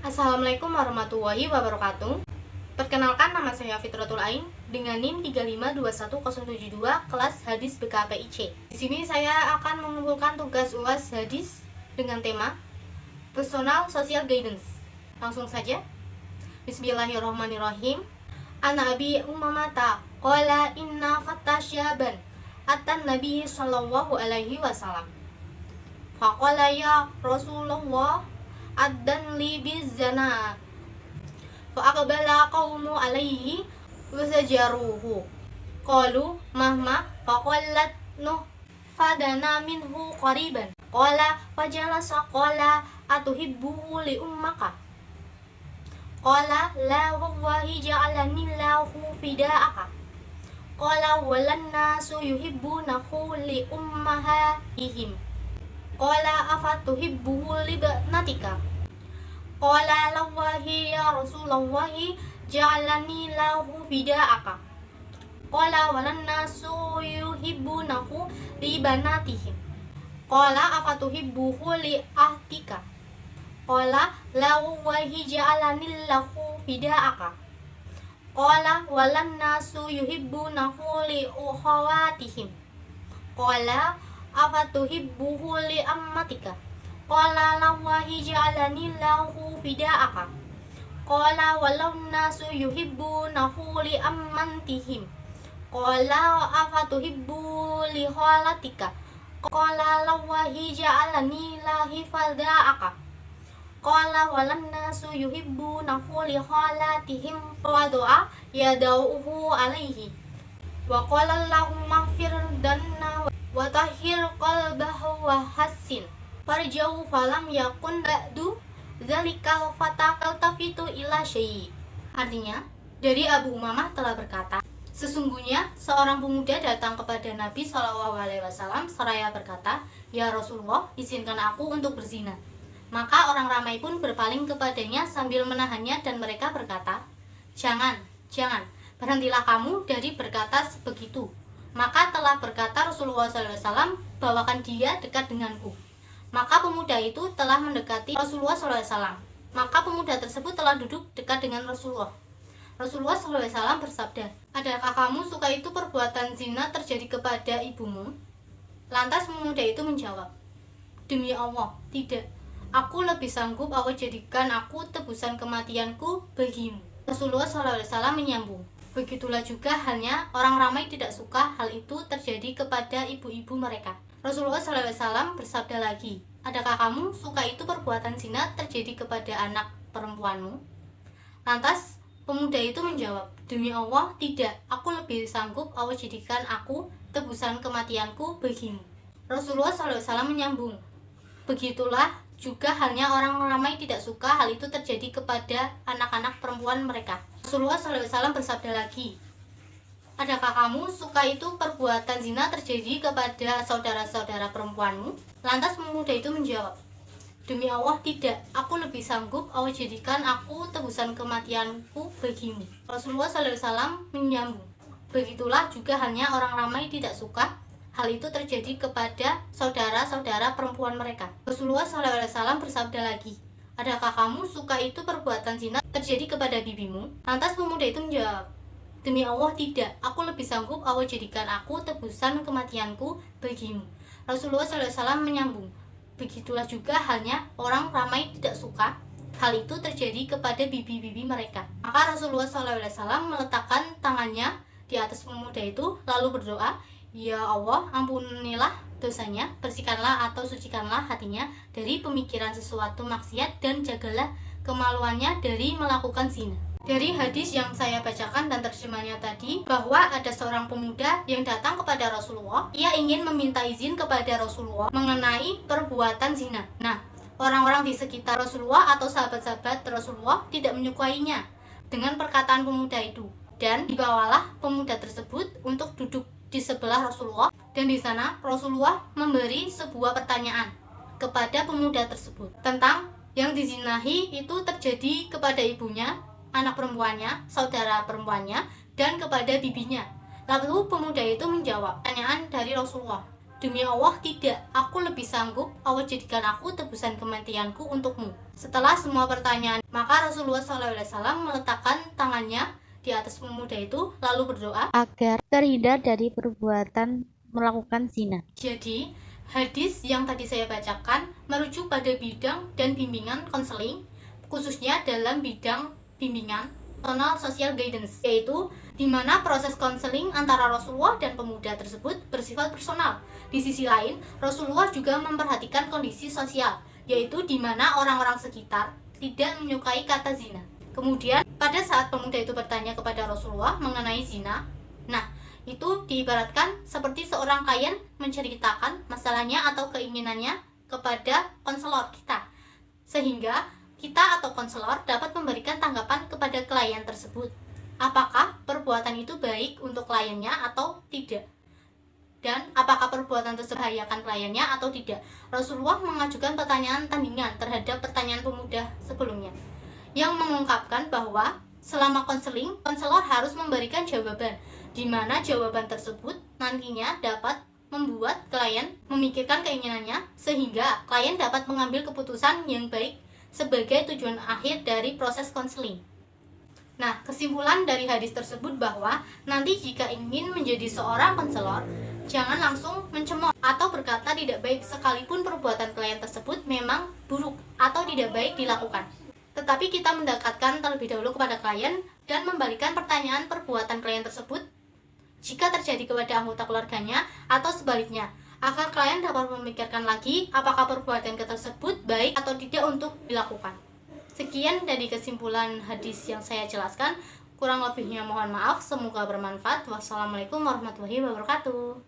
Assalamualaikum warahmatullahi wabarakatuh. Perkenalkan, nama saya Fitratul Ain dengan NIM 3521072 kelas hadis BKPIC. Di sini saya akan mengumpulkan tugas UAS hadis dengan tema Personal Social Guidance. Langsung saja. Bismillahirrahmanirrahim. Ana Abi Umamata qala inna fatasyaban atan Nabi sallallahu alaihi wasallam. Faqala ya Rasulullah addan li bizana fa aqbala qaumu alaihi wasajaruhu qalu mahma faqallat nuh fadana minhu qariban qala fajalasa qala atuhibbu li ummaka qala la wallahi ja'alani lahu fida'aka qala walan nasu yuhibbunahu li ummahatihim qala afatuhibbuhu li banatika qala lawahi ya Rasulullahi ja'alani lahu fida'aka qala walan nasu yuhibbunahu li banatihim qala afatuhibbuhu li ahtika qala lawahi ja'alani lahu fida'aka qala walan nasu yuhibbunahu li ukhawatihim qala afatuhibbuhu li ammatika qala lawahi ja'alani lahu fida'aka qala walau nasu yuhibbunahu li ammantihim qala afatuhibbu li khalatika qala lawahi ja'alani lahi fada'aka qala walan nasu yuhibbunahu li khalatihim fawadu'a yadauhu alaihi wa qala lahumma maghfir danna wa tahhir qalbahu wa hassin farjau falam yakun ba'du zalikal fatakal tafitu ila syai. Artinya, dari Abu Umamah telah berkata, sesungguhnya seorang pemuda datang kepada Nabi SAW seraya berkata, ya Rasulullah, izinkan aku untuk berzina. Maka orang ramai pun berpaling kepadanya sambil menahannya dan mereka berkata, jangan, berhentilah kamu dari berkata sebegitu. Maka telah berkata Rasulullah SAW, bawakan dia dekat denganku. Maka pemuda itu telah mendekati Rasulullah SAW. Maka pemuda tersebut telah duduk dekat dengan Rasulullah. Rasulullah SAW bersabda, adakah kamu suka itu perbuatan zina terjadi kepada ibumu? Lantas pemuda itu menjawab, demi Allah, tidak. Aku lebih sanggup aku jadikan aku tebusan kematianku bagimu. Rasulullah SAW menyambung, begitulah juga halnya orang ramai tidak suka hal itu terjadi kepada ibu-ibu mereka. Rasulullah SAW bersabda lagi, adakah kamu suka itu perbuatan zina terjadi kepada anak perempuanmu? Lantas pemuda itu menjawab, demi Allah tidak, aku lebih sanggup aku jadikan aku tebusan kematianku bagimu. Rasulullah SAW menyambung, begitulah juga halnya orang ramai tidak suka hal itu terjadi kepada anak-anak perempuan mereka. Rasulullah SAW bersabda lagi, adakah kamu suka itu perbuatan zina terjadi kepada saudara-saudara perempuanmu? Lantas pemuda itu menjawab, demi Allah tidak, aku lebih sanggup aku jadikan aku tebusan kematianku bagimu. Rasulullah SAW menyambung, begitulah juga halnya orang ramai tidak suka hal itu terjadi kepada saudara-saudara perempuan mereka. Rasulullah SAW bersabda lagi, adakah kamu suka itu perbuatan zina terjadi kepada bibimu? Lantas pemuda itu menjawab, demi Allah tidak, aku lebih sanggup aku jadikan aku tebusan kematianku bagimu. Rasulullah SAW menyambung, begitulah juga halnya orang ramai tidak suka hal itu terjadi kepada bibi-bibi mereka. Maka Rasulullah SAW meletakkan tangannya di atas pemuda itu lalu berdoa, ya Allah, ampunilah dosanya, bersihkanlah atau sucikanlah hatinya dari pemikiran sesuatu maksiat dan jagalah kemaluannya dari melakukan zina. Dari hadis yang saya bacakan dan terjemahnya tadi, bahwa ada seorang pemuda yang datang kepada Rasulullah. Ia ingin meminta izin kepada Rasulullah mengenai perbuatan zina. Nah, orang-orang di sekitar Rasulullah atau sahabat-sahabat Rasulullah tidak menyukainya dengan perkataan pemuda itu. Dan dibawalah pemuda tersebut untuk duduk di sebelah Rasulullah. Dan di sana Rasulullah memberi sebuah pertanyaan kepada pemuda tersebut tentang yang dizinahi itu terjadi kepada ibunya, anak perempuannya, saudara perempuannya, dan kepada bibinya. Lalu pemuda itu menjawab pertanyaan dari Rasulullah, Demi Allah tidak, aku lebih sanggup, Allah jadikan aku tebusan kematianku untukmu. Setelah semua pertanyaan, maka Rasulullah SAW meletakkan tangannya di atas pemuda itu, lalu berdoa agar terhindar dari perbuatan melakukan zina. Jadi, hadis yang tadi saya bacakan merujuk pada bidang dan bimbingan konseling, khususnya dalam bidang bimbingan personal social guidance, yaitu di mana proses konseling antara Rasulullah dan pemuda tersebut bersifat personal. Di sisi lain, Rasulullah juga memperhatikan kondisi sosial, yaitu di mana orang-orang sekitar tidak menyukai kata zina. Kemudian, pada saat pemuda itu bertanya kepada Rasulullah mengenai zina, nah, itu diibaratkan seperti seorang klien menceritakan masalahnya atau keinginannya kepada konselor kita, sehingga kita atau konselor dapat memberikan tanggapan kepada klien tersebut. Apakah perbuatan itu baik untuk kliennya atau tidak? Dan apakah perbuatan tersebut membahayakan kliennya atau tidak? Rasulullah mengajukan pertanyaan tandingan terhadap pertanyaan pemuda sebelumnya, yang mengungkapkan bahwa selama konseling, konselor harus memberikan jawaban, di mana jawaban tersebut nantinya dapat membuat klien memikirkan keinginannya, sehingga klien dapat mengambil keputusan yang baik sebagai tujuan akhir dari proses konseling. Nah, kesimpulan dari hadis tersebut bahwa nanti jika ingin menjadi seorang konselor, jangan langsung mencemooh atau berkata tidak baik sekalipun perbuatan klien tersebut memang buruk atau tidak baik dilakukan. Tetapi kita mendekatkan terlebih dahulu kepada klien dan membalikan pertanyaan perbuatan klien tersebut jika terjadi kepada anggota keluarganya atau sebaliknya, agar klien dapat memikirkan lagi apakah perbuatan tersebut baik atau tidak untuk dilakukan. Sekian dari kesimpulan hadis yang saya jelaskan. Kurang lebihnya mohon maaf, semoga bermanfaat. Wassalamualaikum warahmatullahi wabarakatuh.